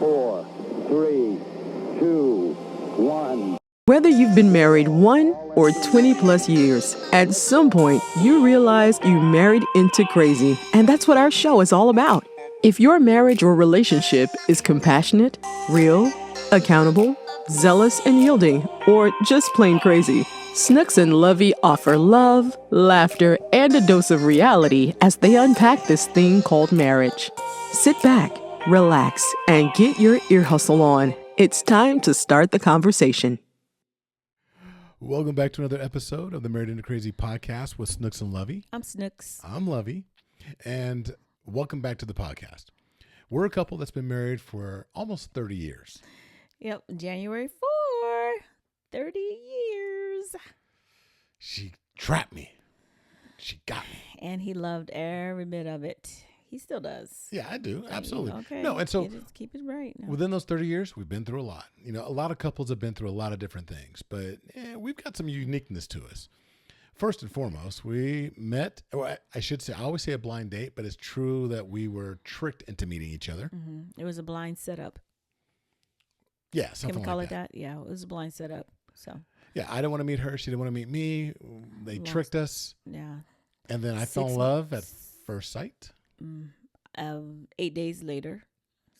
4, 3, 2, 1. Whether you've been married 1 or 20 plus years, at some point you realize you married into crazy. And that's what our show is all about. If your marriage or relationship is compassionate, real, accountable, zealous and yielding, or just plain crazy, Snooks and Lovey offer love, laughter, and a dose of reality as they unpack this thing called marriage. Sit back, relax, and get your ear hustle on. It's time to start the conversation. Welcome back to another episode of the Married into Crazy podcast with Snooks and Lovey. I'm Snooks. I'm Lovey, and welcome back to the podcast. We're a couple that's been married for almost 30 years. Yep, January 4, 30 years. She trapped me. She got me. And he loved every bit of it. He still does. Yeah, I do. Absolutely. Okay. No, and so just keep it right. No. within those 30 years, we've been through a lot. You know, a lot of couples have been through a lot of different things, but we've got some uniqueness to us. First and foremost, we met, or I should say, I always say a blind date, but it's true that we were tricked into meeting each other. Mm-hmm. It was a blind setup. Yeah, something like that. Can we call it that? Yeah, it was a blind setup. So. Yeah, I didn't want to meet her. She didn't want to meet me. They tricked us. Yeah. And then I fell in love at first sight. 8 days later.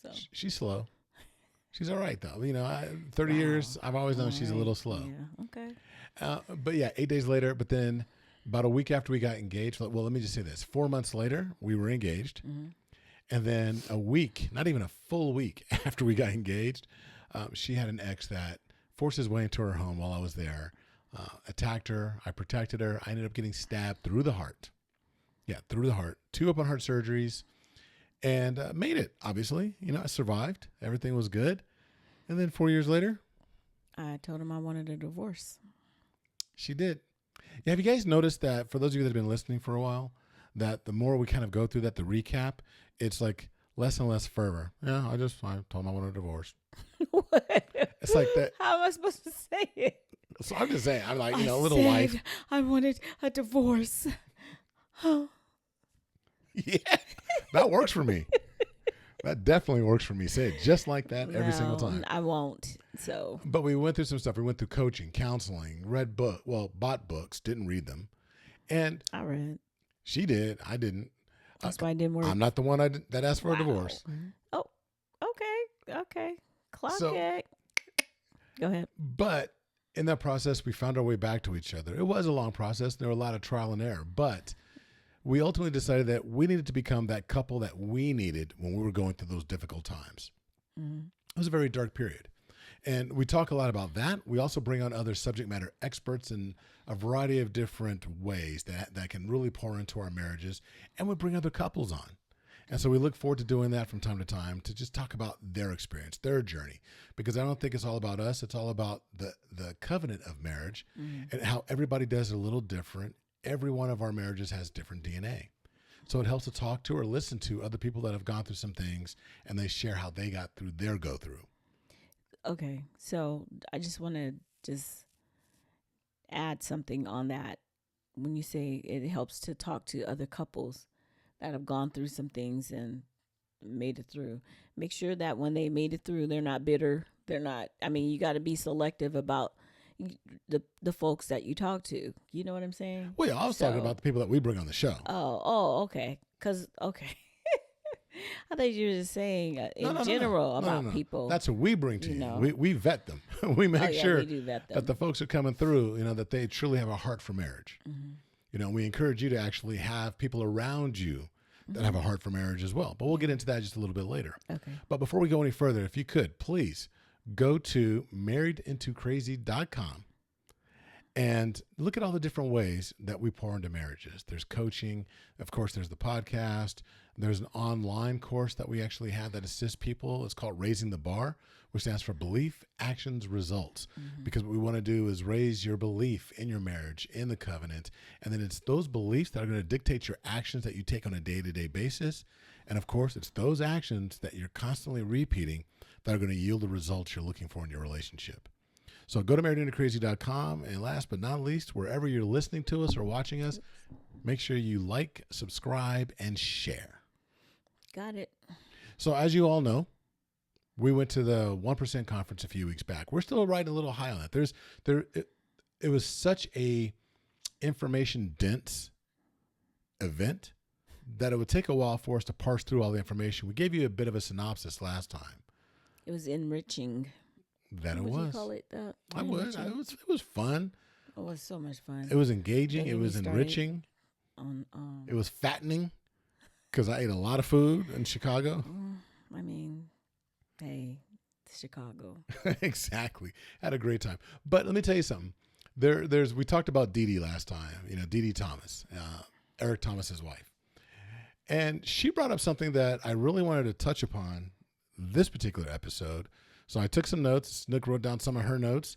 So She's slow. She's all right, though. You know, 30 years, I've always known she's a little slow. Yeah, okay. But yeah, 8 days later. But then about a week after we got engaged, well, let me just say this. 4 months later, we were engaged. Mm-hmm. And then a week, not even a full week after we got engaged, she had an ex that forced his way into her home while I was there, attacked her. I protected her. I ended up getting stabbed through the heart. Yeah, through the heart. 2 open heart surgeries, and made it, obviously. You know, I survived. Everything was good. And then 4 years later, I told him I wanted a divorce. She did. Yeah, have you guys noticed that, for those of you that have been listening for a while, that the more we kind of go through that, the recap, it's like less and less fervor. Yeah, I told him I wanted a divorce. What? It's like that. How am I supposed to say it? So I'm just saying, I'm like, you know, a little life. I wanted a divorce. Yeah, that works for me. That definitely works for me. Say it just like that every single time. I won't. So, but we went through some stuff. We went through coaching, counseling, bought books, didn't read them. And I read. She did. I didn't. That's why it didn't work. I'm not the one that asked for a divorce. Oh, okay. Clock it. Go ahead. But in that process, we found our way back to each other. It was a long process. There were a lot of trial and error, but we ultimately decided that we needed to become that couple that we needed when we were going through those difficult times. Mm-hmm. It was a very dark period. And we talk a lot about that. We also bring on other subject matter experts in a variety of different ways that can really pour into our marriages. And we bring other couples on. And so we look forward to doing that from time to time to just talk about their experience, their journey. Because I don't think it's all about us. It's all about the covenant of marriage and how everybody does it a little different. Every one of our marriages has different DNA. So it helps to talk to or listen to other people that have gone through some things and they share how they got through their go through. Okay. So I just want to add something on that. When you say it helps to talk to other couples that have gone through some things and made it through, make sure that when they made it through, they're not bitter. You got to be selective about the folks that you talk to. You know what I'm saying? Well, yeah, I was talking about the people that we bring on the show. Oh, okay. I thought you were just saying in general about people. That's what we bring to you. We vet them. We make sure we do vet them. That the folks who are coming through, you know, that they truly have a heart for marriage. Mm-hmm. You know, we encourage you to actually have people around you that have a heart for marriage as well. But we'll get into that just a little bit later. Okay. But before we go any further, if you could, please go to marriedintocrazy.com and look at all the different ways that we pour into marriages. There's coaching. Of course, there's the podcast. There's an online course that we actually have that assists people. It's called Raising the Bar, which stands for Belief, Actions, Results. Mm-hmm. Because what we want to do is raise your belief in your marriage, in the covenant. And then it's those beliefs that are going to dictate your actions that you take on a day-to-day basis. And of course, it's those actions that you're constantly repeating that are going to yield the results you're looking for in your relationship. So go to marriedintocrazy.com. And last but not least, wherever you're listening to us or watching us, make sure you like, subscribe, and share. Got it. So as you all know, We went to the 1% conference a few weeks back. We're still riding a little high on it. It was such a information dense event that it would take a while for us to parse through all the information. We gave you a bit of a synopsis last time. It was enriching. That it was. Would you call it that? I would. It was fun. It was so much fun. It was engaging. It was enriching. It was fattening because I ate a lot of food in Chicago. I mean, hey, Chicago. Exactly. Had a great time. But let me tell you something. We talked about DeDe last time. DeDe Thomas, Eric Thomas's wife, and she brought up something that I really wanted to touch upon this particular episode. So I took some notes. Snook wrote down some of her notes.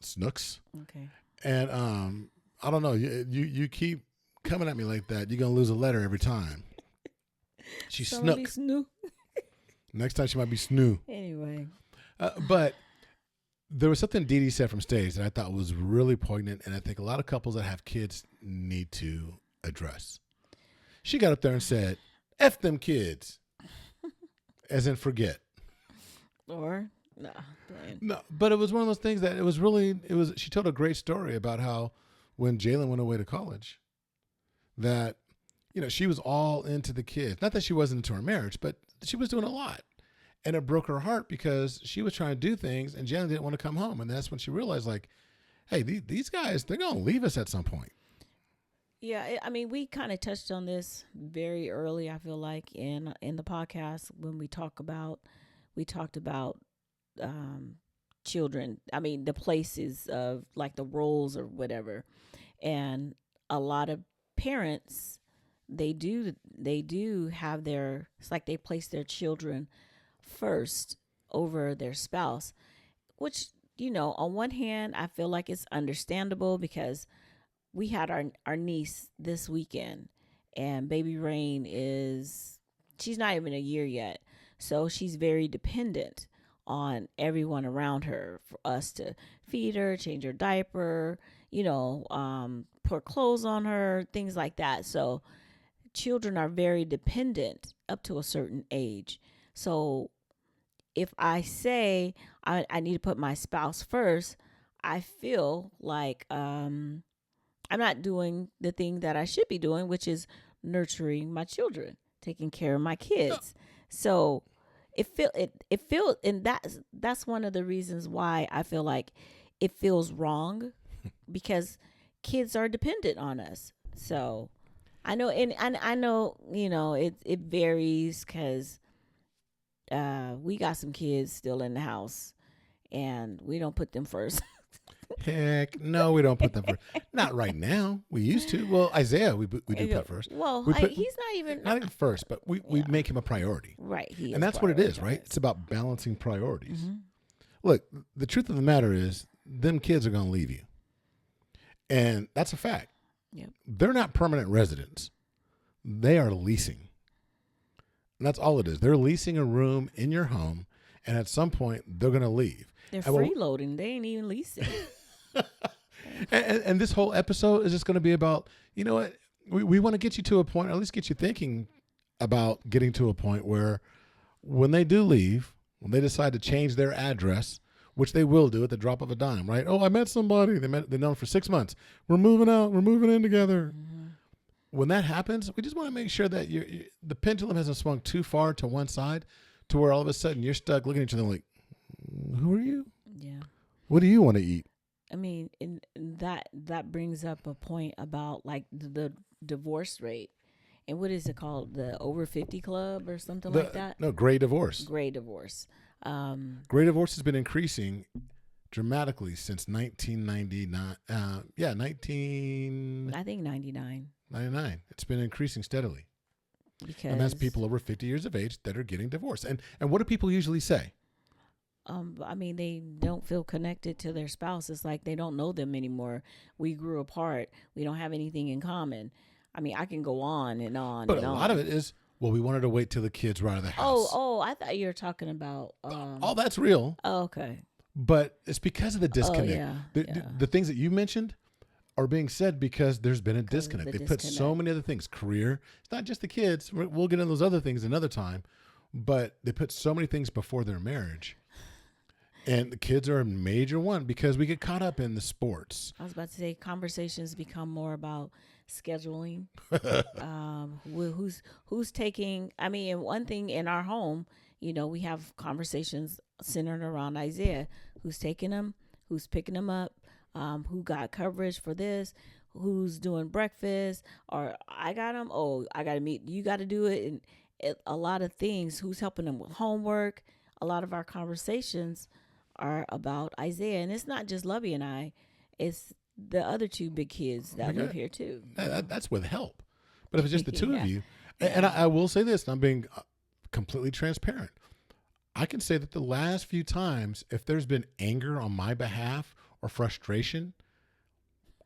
Snooks. Okay. And I don't know. You keep coming at me like that. You're gonna lose a letter every time. She's Snook. Next time she might be Snoo. Anyway. But there was something DeDe said from stage that I thought was really poignant, and I think a lot of couples that have kids need to address. She got up there and said, "F them kids," as in forget. Or no, but it was one of those things that she told a great story about how when Jalen went away to college, that she was all into the kids. Not that she wasn't into her marriage, but she was doing a lot, and it broke her heart because she was trying to do things and Jalen didn't want to come home, and that's when she realized, like, hey, these guys, they're gonna leave us at some point. Yeah, I mean, we kind of touched on this very early. I feel like in the podcast when we talked about children. I mean, the places of like the roles or whatever, and a lot of parents, they do have it's like they place their children first over their spouse, which on one hand I feel like it's understandable because we had our niece this weekend, and baby Rain she's not even a year yet, so she's very dependent on everyone around her for us to feed her, change her diaper, put clothes on her, things like that. So children are very dependent up to a certain age. So if I say I need to put my spouse first, I feel like I'm not doing the thing that I should be doing, which is nurturing my children, taking care of my kids. So and that's one of the reasons why I feel like it feels wrong, because kids are dependent on us. So I know, and I know, it varies because we got some kids still in the house and we don't put them first. Heck, no, we don't put them first. Not right now. We used to. Well, Isaiah, we do put first. Well, he's not even first, but we make him a priority. Right. And that's what it is, right? It's about balancing priorities. Mm-hmm. Look, the truth of the matter is, them kids are going to leave you. And that's a fact. Yep. They're not permanent residents. They are leasing. And that's all it is. They're leasing a room in your home, and at some point, they're going to leave. They're freeloading. They ain't even leasing. and this whole episode is just going to be about, you know what, we want to get you to a point, or at least get you thinking about getting to a point where when they do leave, when they decide to change their address, which they will do at the drop of a dime, right? Oh, I met somebody. They've known them for 6 months. We're moving out. We're moving in together. Mm-hmm. When that happens, we just want to make sure that the pendulum hasn't swung too far to one side to where all of a sudden you're stuck looking at each other like, who are you? Yeah. What do you want to eat? I mean, and that brings up a point about like the divorce rate. And what is it called? The over 50 club or something like that? No, gray divorce. Gray divorce. Gray divorce has been increasing dramatically since 1999. I think 99. 99. It's been increasing steadily. Because, and that's people over 50 years of age that are getting divorced. And what do people usually say? I mean, they don't feel connected to their spouse. It's like they don't know them anymore. We grew apart. We don't have anything in common. I mean, I can go on and on. But a lot of it is, well, we wanted to wait till the kids were out of the house. Oh, I thought you were talking about. All that's real. Oh, okay. But it's because of the disconnect. The things that you mentioned are being said because there's been a disconnect. They put so many other things. Career. It's not just the kids. We'll get into those other things another time. but they put so many things before their marriage. And the kids are a major one because we get caught up in the sports. I was about to say conversations become more about scheduling. Who's taking, I mean, one thing in our home, you know, we have conversations centered around Isaiah. Who's taking him? Who's picking him up? Who got coverage for this? Who's doing breakfast? Or I got him. Oh, I got to meet. You got to do it. And a lot of things. Who's helping them with homework? A lot of our conversations are about Isaiah, and it's not just Lovey and I. It's the other two big kids that live here too. That's with help. But if it's just the two of you, and I will say this, and I'm being completely transparent. I can say that the last few times, if there's been anger on my behalf or frustration,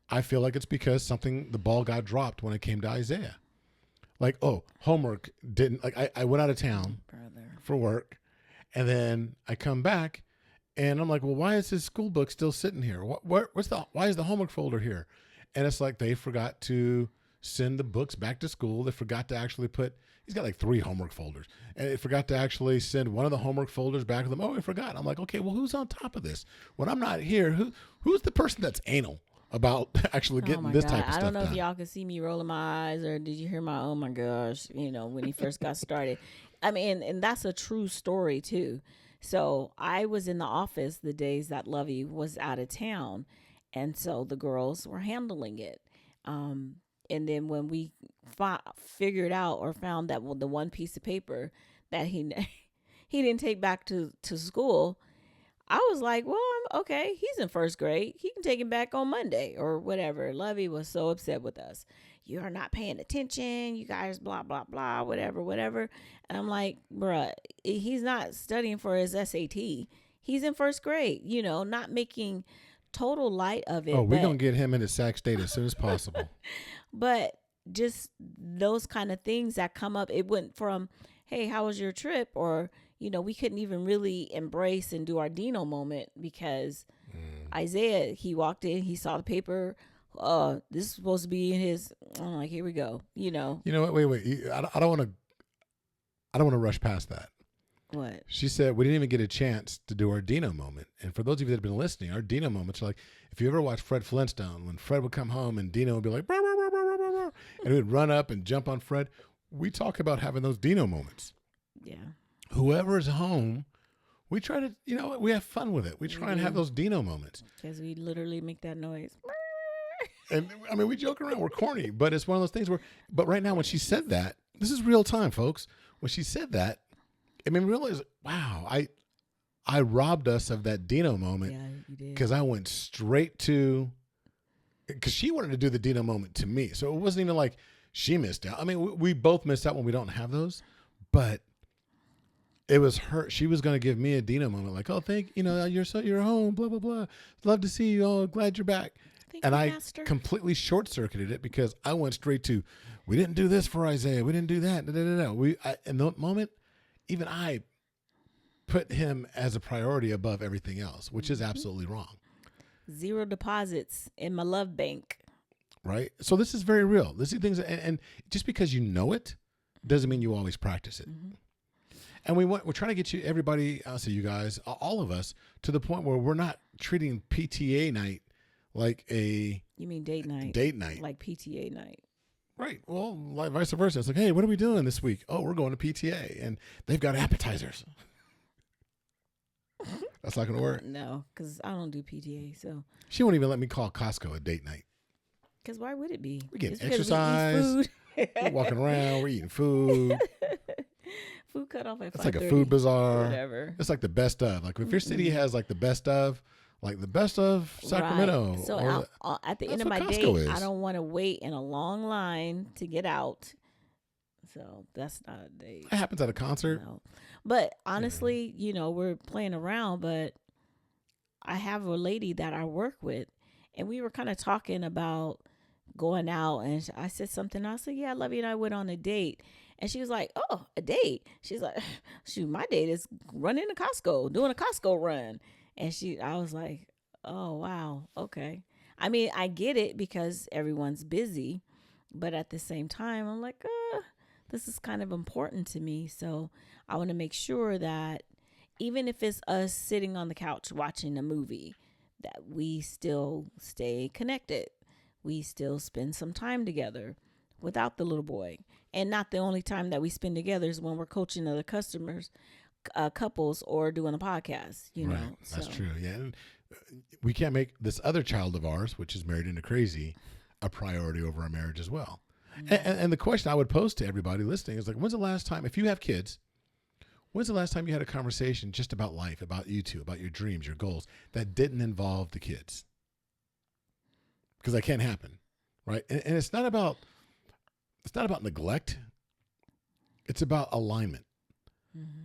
I feel like it's because the ball got dropped when it came to Isaiah. Like, oh, homework didn't, like I went out of town for work, and then I come back, and I'm like, well, why is his school book still sitting here? Why is the homework folder here? And it's like they forgot to send the books back to school. They forgot to actually he's got like 3 homework folders, and they forgot to actually send one of the homework folders back to them. Oh, I forgot. I'm like, okay, well, who's on top of this? When I'm not here, who's the person that's anal about actually getting this type of stuff done? I don't know if y'all could see me rolling my eyes, or did you hear my, oh my gosh, you know, when he first got started. I mean, and that's a true story too. So I was in the office the days that Lovey was out of town, and so the girls were handling it. And then when we figured out or found that the one piece of paper that he didn't take back to school, I was like, well, okay, he's in first grade. He can take him back on Monday or whatever. Lovey was so upset with us. You are not paying attention. You guys, blah, blah, blah, whatever. And I'm like, bruh, he's not studying for his SAT. He's in first grade, you know, not making total light of it. Oh, we're going to get him into Sac State as soon as possible. But just those kind of things that come up, it went from, hey, how was your trip? Or, you know, we couldn't even really embrace and do our Dino moment because Isaiah, he walked in, he saw the paper. This is supposed to be in his. I'm like, here we go. You know. You know what? Wait. I don't want to rush past that. What? She said we didn't even get a chance to do our Dino moment. And for those of you that have been listening, our Dino moments are like, if you ever watched Fred Flintstone, when Fred would come home and Dino would be like, "Brr, brr, brr, brr, brr, brr," and he would run up and jump on Fred. We talk about having those Dino moments. Yeah. Whoever is home, we try to, you know, we have fun with it. We try and have those Dino moments. Because we literally make that noise. And I mean, we joke around, we're corny, but it's one of those things but right now when she said that, this is real time, folks. When she said that, I mean, realize, wow, I robbed us of that Dino moment. Yeah, you did. Because I went straight to, because she wanted to do the Dino moment to me. So it wasn't even like she missed out. I mean, we both missed out when we don't have those, but it was her. She was going to give me a Dino moment, like, oh, you're home, blah, blah, blah. Love to see you. Oh, glad you're back. And I completely short-circuited it because I went straight to, we didn't do this for Isaiah. We didn't do that. In the moment, even I put him as a priority above everything else, which is absolutely wrong. 0 deposits in my love bank. Right? So this is very real. This is things, and just because you know it doesn't mean you always practice it. Mm-hmm. And we're trying to get you, everybody, I'll say you guys, all of us, to the point where we're not treating PTA night like a... You mean date night? Date night. Like PTA night. Right. Well, like vice versa. It's like, hey, what are we doing this week? Oh, we're going to PTA, and they've got appetizers. That's not going to work. No, because I don't do PTA, so... She won't even let me call Costco a date night. Because why would it be? We're getting exercise. We're walking around. We're eating food. Food cut off at 5:30. It's like a food bazaar. Whatever. It's like the best of. Like if your city has like the best of Sacramento. Right. So at the end of my date, I don't want to wait in a long line to get out. So that's not a date. That happens at a concert. No. But honestly, you know, we're playing around, but I have a lady that I work with, and we were kind of talking about going out, and I said something. I said, yeah, Lovey and I went on a date. And she was like, oh, a date. She's like, shoot, my date is running to Costco, doing a Costco run. And I was like, oh, wow. Okay. I mean, I get it because everyone's busy. But at the same time, I'm like, this is kind of important to me. So I want to make sure that even if it's us sitting on the couch watching a movie, that we still stay connected. We still spend some time together without the little boy. And not the only time that we spend together is when we're coaching other customers, couples, or doing a podcast, you know. That's true. Yeah. And we can't make this other child of ours, which is married into crazy, a priority over our marriage as well. And the question I would pose to everybody listening is like, when's the last time, if you have kids, when's the last time you had a conversation just about life, about you two, about your dreams, your goals that didn't involve the kids? Because that can't happen, right? And it's not about neglect. It's about alignment,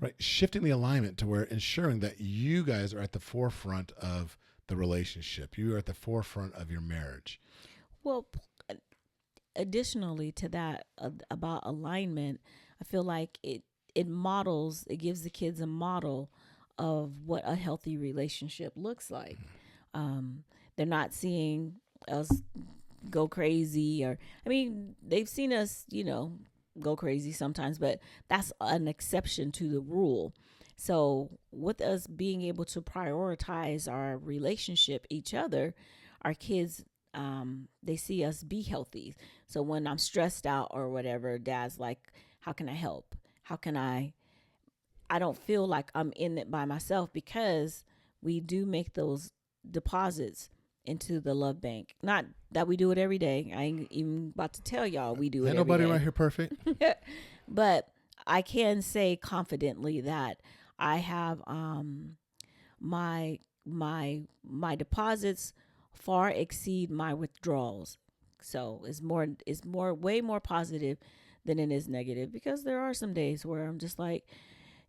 right? Shifting the alignment to where ensuring that you guys are at the forefront of the relationship. You are at the forefront of your marriage. Well, additionally to that, about alignment, I feel like it gives the kids a model of what a healthy relationship looks like. They're not seeing us go crazy, or, I mean, they've seen us, go crazy sometimes, but that's an exception to the rule. So with us being able to prioritize our relationship, each other, our kids, they see us be healthy. So when I'm stressed out or whatever, Dad's like, how can I help? How can I don't feel like I'm in it by myself, because we do make those deposits into the love bank. Not that we do it every day. I ain't even about to tell y'all we do it every day. Ain't nobody right here perfect. But I can say confidently that I have my deposits far exceed my withdrawals. So it's way more positive than it is negative, because there are some days where I'm just like,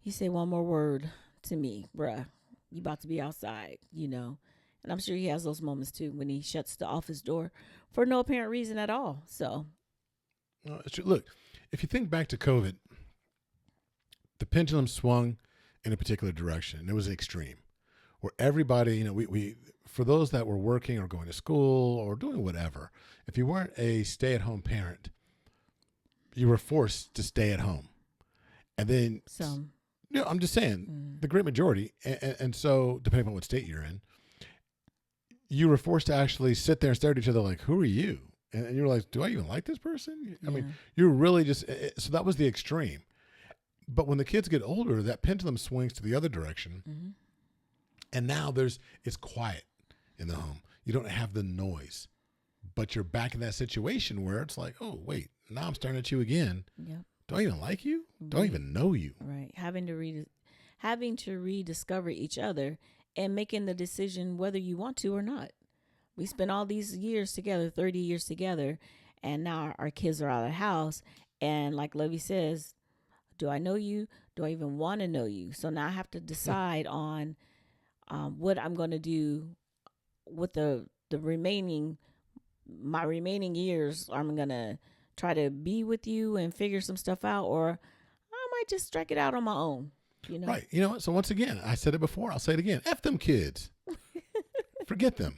you say one more word to me, bruh, you about to be outside, And I'm sure he has those moments too, when he shuts the office door for no apparent reason at all. So, look, if you think back to COVID, the pendulum swung in a particular direction, and it was extreme, where everybody, we for those that were working or going to school or doing whatever, if you weren't a stay-at-home parent, you were forced to stay at home. And then, I'm just saying, the great majority, and so depending on what state you're in, you were forced to actually sit there and stare at each other like, who are you? And you're like, do I even like this person? I mean, you're really just, so that was the extreme. But when the kids get older, that pendulum swings to the other direction. And now it's quiet in the home. You don't have the noise, but you're back in that situation where it's like, oh, wait, now I'm staring at you again. Yep. Do I even like you? Do I even know you? Right. Having to rediscover each other and making the decision whether you want to or not. We spent all these years together, 30 years together, and now our kids are out of the house. And like Lovey says, do I know you? Do I even want to know you? So now I have to decide on what I'm going to do with my remaining years. I'm going to try to be with you and figure some stuff out, or I might just strike it out on my own. Right. You know what? So once again, I said it before, I'll say it again. F them kids. Forget them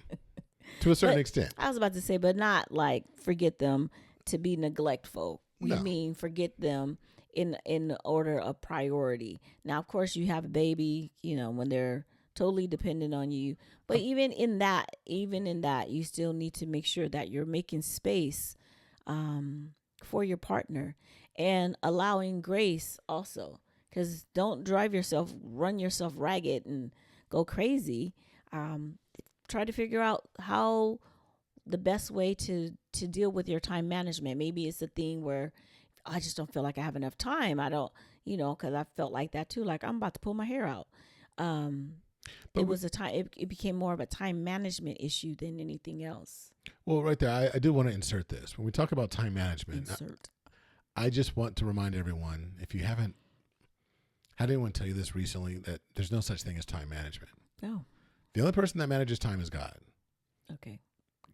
to a certain extent. I was about to say, but not like forget them to be neglectful. No. You mean forget them in order of priority. Now, of course, you have a baby, when they're totally dependent on you. But even in that, you still need to make sure that you're making space for your partner and allowing grace also. Because don't run yourself ragged and go crazy. Try to figure out how the best way to deal with your time management. Maybe it's a thing where I just don't feel like I have enough time. I don't, because I felt like that too. Like I'm about to pull my hair out. It became more of a time management issue than anything else. Well, right there, I do want to insert this. When we talk about time management, I just want to remind everyone, if you haven't had anyone tell you this recently, that there's no such thing as time management. Oh. The only person that manages time is God. Okay.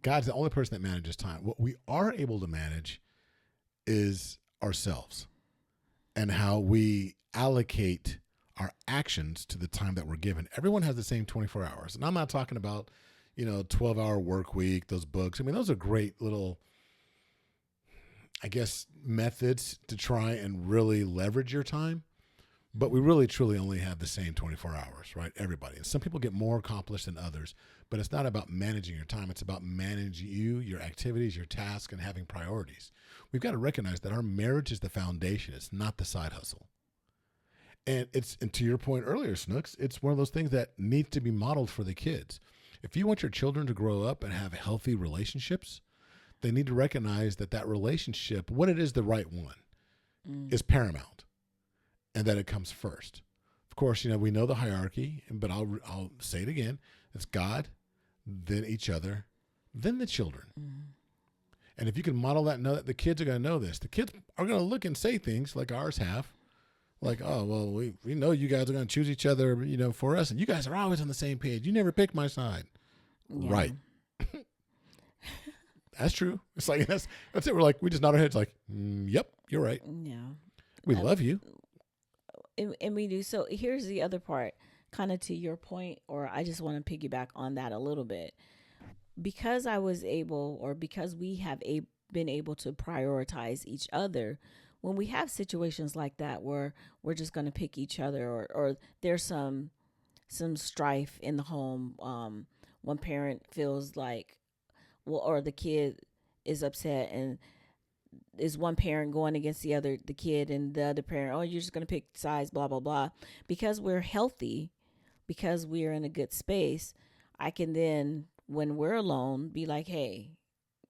God's the only person that manages time. What we are able to manage is ourselves and how we allocate our actions to the time that we're given. Everyone has the same 24 hours. And I'm not talking about, 12-hour work week, those books. I mean, those are great little I guess, methods to try and really leverage your time. But we really, truly only have the same 24 hours, right? Everybody. And some people get more accomplished than others, but it's not about managing your time. It's about managing you, your activities, your tasks, and having priorities. We've got to recognize that our marriage is the foundation. It's not the side hustle. And to your point earlier, Snooks, it's one of those things that needs to be modeled for the kids. If you want your children to grow up and have healthy relationships, they need to recognize that relationship, what it is, the right one, is paramount. And that it comes first. Of course, we know the hierarchy, but I'll say it again. It's God, then each other, then the children. And if you can model that, know that the kids are going to know this. The kids are going to look and say things like ours have. Like, oh, well, we know you guys are going to choose each other, for us. And you guys are always on the same page. You never pick my side. Yeah. Right. That's true. It's like, that's it. We're like, we just nod our heads like, yep, you're right. Yeah. We love you. And we do. So here's the other part, kind of to your point, or I just want to piggyback on that a little bit. Because we have been able to prioritize each other, when we have situations like that where we're just going to pick each other, or there's some strife in the home, one parent feels like, or the kid is upset, and is one parent going against the kid, and the other parent, oh, you're just going to pick sides, blah, blah, blah. Because we're healthy, because we're in a good space, I can then, when we're alone, be like, hey,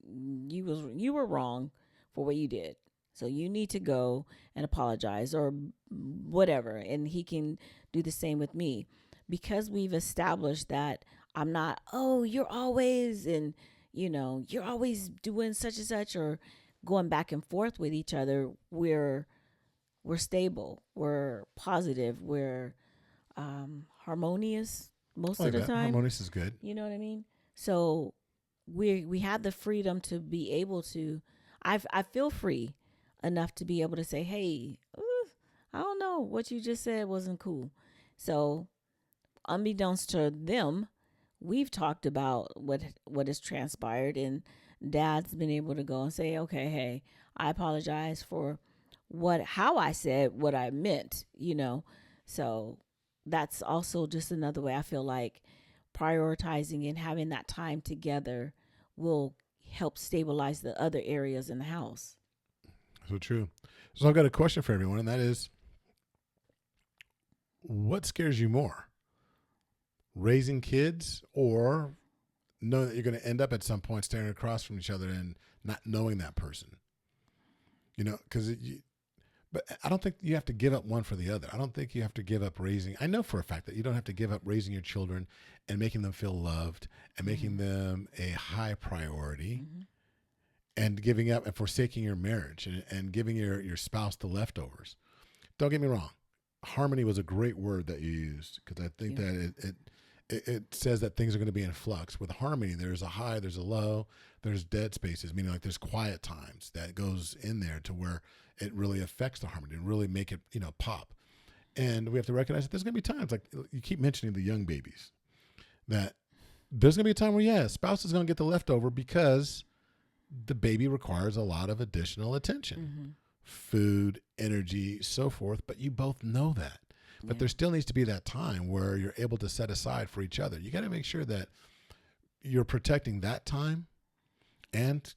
you were wrong for what you did. So you need to go and apologize or whatever. And he can do the same with me. Because we've established that I'm not, oh, you're always, and, you're always doing such and such, or going back and forth with each other, we're stable, we're positive, we're harmonious most of the time. Harmonious is good. You know what I mean? So we have the freedom to be able to. I feel free enough to be able to say, hey, I don't know, what you just said wasn't cool. So unbeknownst to them, we've talked about what has transpired, and Dad's been able to go and say, okay, hey, I apologize for how I said what I meant, So that's also just another way I feel like prioritizing and having that time together will help stabilize the other areas in the house. So true. So I've got a question for everyone, and that is, what scares you more? Raising kids, or knowing that you're going to end up at some point staring across from each other and not knowing that person? But I don't think you have to give up one for the other. I don't think you have to give up raising. I know for a fact that you don't have to give up raising your children and making them feel loved and making them a high priority, and giving up and forsaking your marriage and giving your spouse the leftovers. Don't get me wrong. Harmony was a great word that you used, because I think that it says that things are going to be in flux. With harmony, there's a high, there's a low, there's dead spaces, meaning like there's quiet times that goes in there to where it really affects the harmony and really make it, pop. And we have to recognize that there's going to be times, like you keep mentioning the young babies, that there's going to be a time where, spouse is going to get the leftover because the baby requires a lot of additional attention, food, energy, so forth. But you both know that. But there still needs to be that time where you're able to set aside for each other. You got to make sure that you're protecting that time and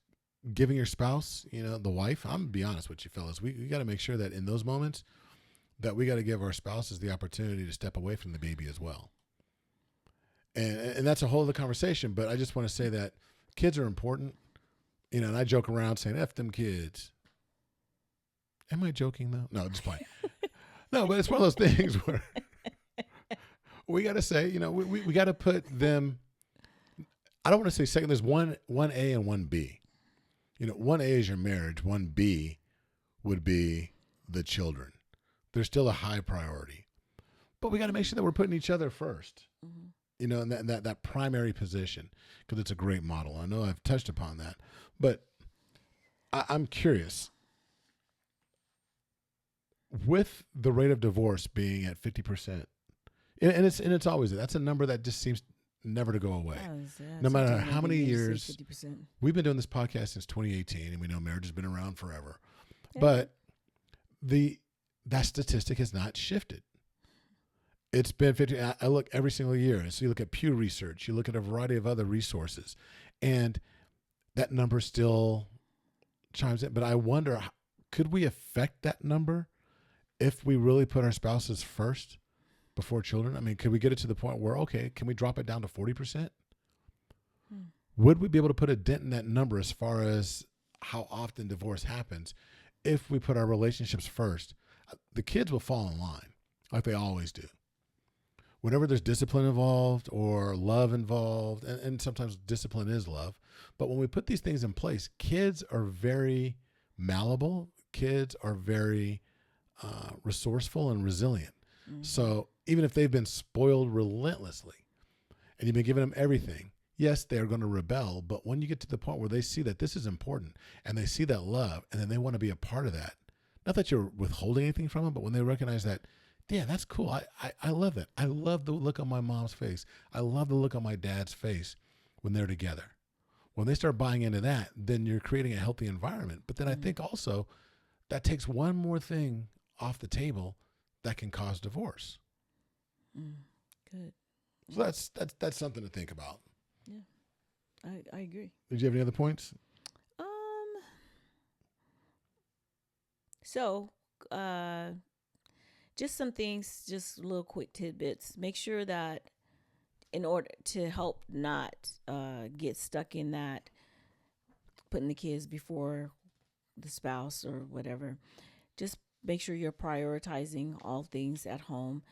giving your spouse, the wife. I'm going to be honest with you, fellas. We got to make sure that in those moments that we got to give our spouses the opportunity to step away from the baby as well. And that's a whole other conversation. But I just want to say that kids are important. And I joke around saying, F them kids. Am I joking though? No, just playing. No, but it's one of those things where we got to say, we got to put them. I don't want to say second. There's one A and one B. 1A is your marriage. 1B would be the children. They're still a high priority, but we got to make sure that we're putting each other first. In that primary position, because it's a great model. I know I've touched upon that, but I'm curious. With the rate of divorce being at 50%, and it's always, that's a number that just seems never to go away. Yeah, no matter how many maybe years. 50%. We've been doing this podcast since 2018, and we know marriage has been around forever. Yeah. But that statistic has not shifted. It's been 50. I look every single year. So you look at Pew Research, you look at a variety of other resources, and that number still chimes in. But I wonder, could we affect that number if we really put our spouses first before children? I mean, could we get it to the point where, okay, can we drop it down to 40%? Would we be able to put a dent in that number as far as how often divorce happens if we put our relationships first? The kids will fall in line like they always do. Whenever there's discipline involved or love involved, and sometimes discipline is love, but when we put these things in place, kids are very malleable. Kids are very resourceful and resilient. Mm-hmm. So even if they've been spoiled relentlessly and you've been giving them everything, yes, they're going to rebel. But when you get to the point where they see that this is important and they see that love and then they want to be a part of that, not that you're withholding anything from them, but when they recognize that, yeah, that's cool. I love it. I love the look on my mom's face. I love the look on my dad's face when they're together. When they start buying into that, then you're creating a healthy environment. But then I think also that takes one more thing off the table that can cause divorce. Good. So that's something to think about. Yeah, I agree. Did you have any other points? So, just some things, just little quick tidbits. Make sure that in order to help not get stuck in that, putting the kids before the spouse or whatever, just make sure you're prioritizing all things at home.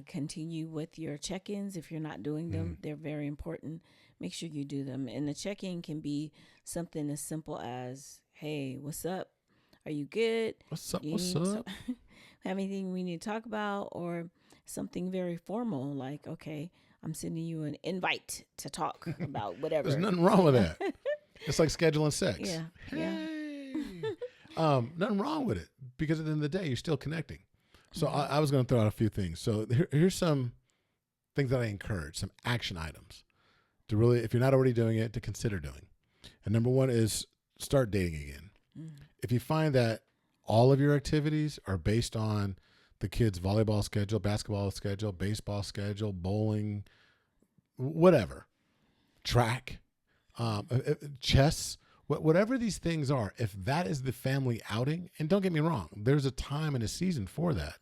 Continue with your check-ins. If you're not doing them, they're very important. Make sure you do them. And the check-in can be something as simple as, hey, what's up? Are you good? What's up? What's up? Have anything we need to talk about? Or something very formal like, okay, I'm sending you an invite to talk about whatever. There's nothing wrong with that. It's like scheduling sex. Yeah. Hey. Nothing wrong with it, because at the end of the day, you're still connecting. So I was going to throw out a few things. So here's some things that I encourage, some action items to really, if you're not already doing it, to consider doing. And number one is start dating again. If you find that all of your activities are based on the kids' volleyball schedule, basketball schedule, baseball schedule, bowling, whatever, track, chess, whatever these things are, if that is the family outing, and don't get me wrong, there's a time and a season for that.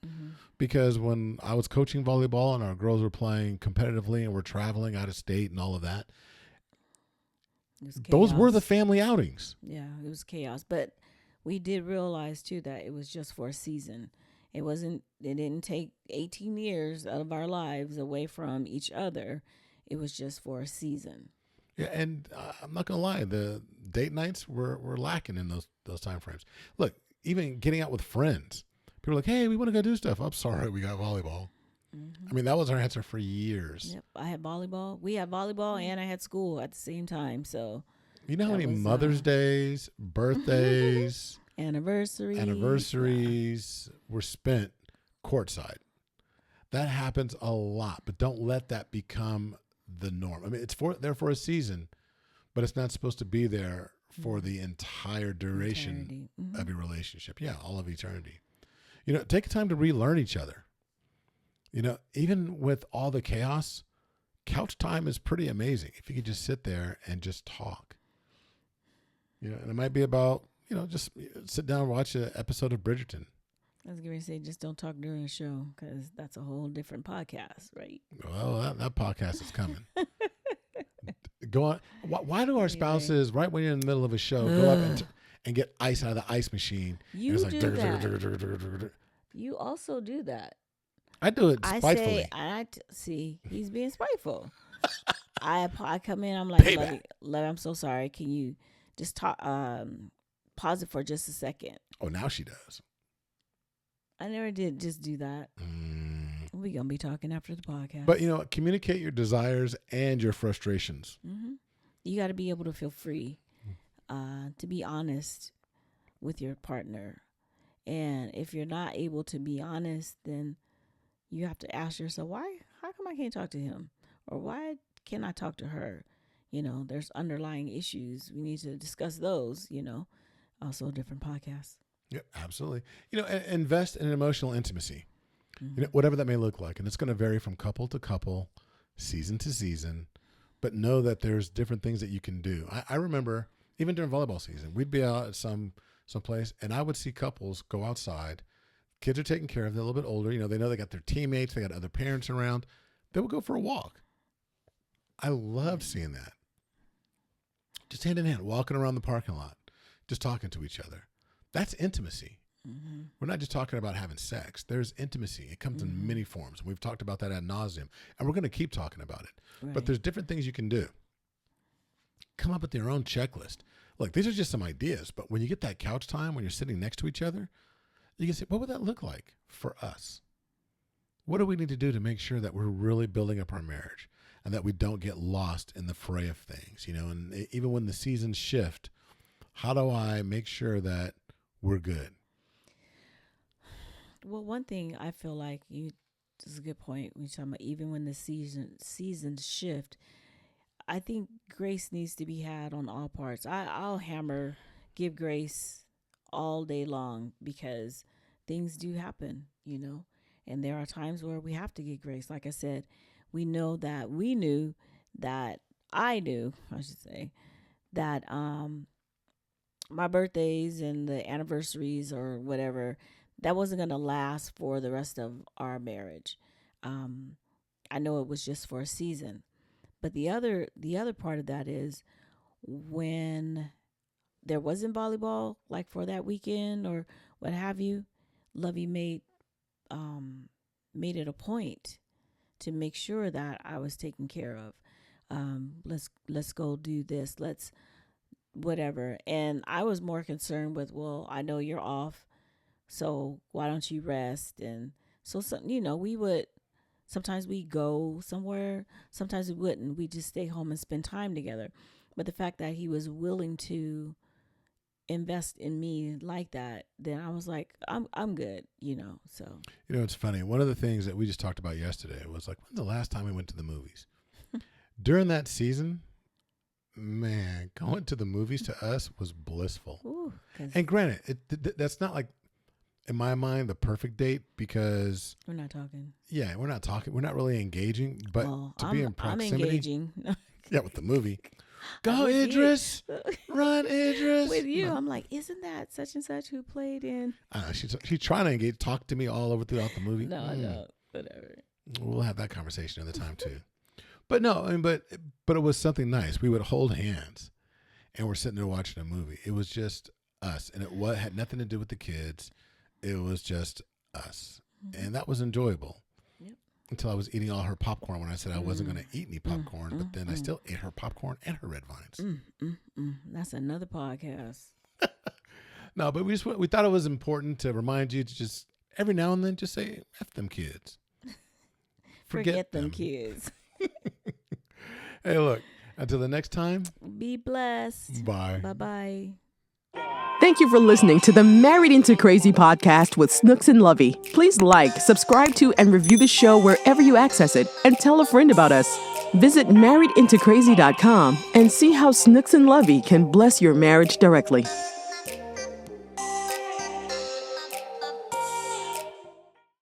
Because when I was coaching volleyball and our girls were playing competitively and we're traveling out of state and all of that, those were the family outings. Yeah, it was chaos. But we did realize too that it was just for a season. It didn't take 18 years out of our lives away from each other. It was just for a season. Yeah, and I'm not gonna lie, the date nights were lacking in those time frames. Look, even getting out with friends, people are like, "Hey, we want to go do stuff." I'm sorry, we got volleyball. I mean, that was our answer for years. Yep, I had volleyball. We had volleyball, and I had school at the same time. So, you know how many Mother's Days, birthdays, anniversaries were spent courtside? That happens a lot, but don't let that become the norm. I mean, it's there for a season, but it's not supposed to be there for the entire duration of your relationship. Yeah, all of eternity. You know, take time to relearn each other. You know, even with all the chaos, couch time is pretty amazing. If you could just sit there and just talk. You know, and it might be about, you know, just sit down and watch an episode of Bridgerton. I was going to say, just don't talk during the show, because that's a whole different podcast, right? Well, that podcast is coming. Go on. Why do our spouses, right when you're in the middle of a show, go up and get ice out of the ice machine? You do that. You also do that. I do it spitefully. See, he's being spiteful. I come in, I'm like, Lovey, I'm so sorry. Can you just talk? Pause it for just a second. Oh, now she does. I never did just do that. We're going to be talking after the podcast. But, you know, communicate your desires and your frustrations. You got to be able to feel free to be honest with your partner. And if you're not able to be honest, then you have to ask yourself, how come I can't talk to him? Or why can I talk to her? There's underlying issues. We need to discuss those, also a different podcast. Yep, absolutely. Invest in emotional intimacy, whatever that may look like. And it's going to vary from couple to couple, season to season, but know that there's different things that you can do. I remember even during volleyball season, we'd be out at some place and I would see couples go outside. Kids are taken care of. They're a little bit older. They know they got their teammates. They got other parents around. They would go for a walk. I loved seeing that. Just hand in hand, walking around the parking lot, just talking to each other. That's intimacy. Mm-hmm. We're not just talking about having sex. There's intimacy. It comes in many forms. We've talked about that ad nauseum, and we're going to keep talking about it. Right. But there's different things you can do. Come up with your own checklist. Look, these are just some ideas, but when you get that couch time, when you're sitting next to each other, you can say, what would that look like for us? What do we need to do to make sure that we're really building up our marriage and that we don't get lost in the fray of things, and even when the seasons shift, how do I make sure that we're good? Well, one thing I feel like this is a good point. We're talking about even when the seasons shift, I think grace needs to be had on all parts. I'll give grace all day long because things do happen, and there are times where we have to give grace. Like I said, I knew that my birthdays and the anniversaries or whatever, that wasn't going to last for the rest of our marriage. I know it was just for a season. But the other part of that is when there wasn't volleyball, like for that weekend or what have you, Lovey made it a point to make sure that I was taken care of. Let's go do this. Let's whatever. And I was more concerned with, well, I know you're off, so why don't you rest? And so we would. Sometimes we go somewhere. Sometimes we wouldn't. We just stay home and spend time together. But the fact that he was willing to invest in me like that, then I was like, I'm good, so. It's funny. One of the things that we just talked about yesterday was like, when's the last time we went to the movies? During that season, man, going to the movies to us was blissful. Ooh, and granted, that's not like, in my mind, the perfect date because we're not talking. Yeah, we're not talking. We're not really engaging, but be in proximity. I'm engaging. Yeah, with the movie. Go Idris, run Idris. With you, I'm like, isn't that such and such who played in? I know she's trying to engage, talk to me all over throughout the movie. No, I don't. Whatever. We'll have that conversation another time too. But no, but it was something nice. We would hold hands, and we're sitting there watching a movie. It was just us, and it had nothing to do with the kids. It was just us, and that was enjoyable. Yep. Until I was eating all her popcorn when I said I wasn't going to eat any popcorn, but then I still ate her popcorn and her red vines. That's another podcast. No, but we thought it was important to remind you to just every now and then just say F them kids. Forget them kids. Hey, look, until the next time. Be blessed. Bye. Bye-bye. Thank you for listening to the Married Into Crazy podcast with Snooks and Lovey. Please like, subscribe to, and review the show wherever you access it, and tell a friend about us. Visit marriedintocrazy.com and see how Snooks and Lovey can bless your marriage directly.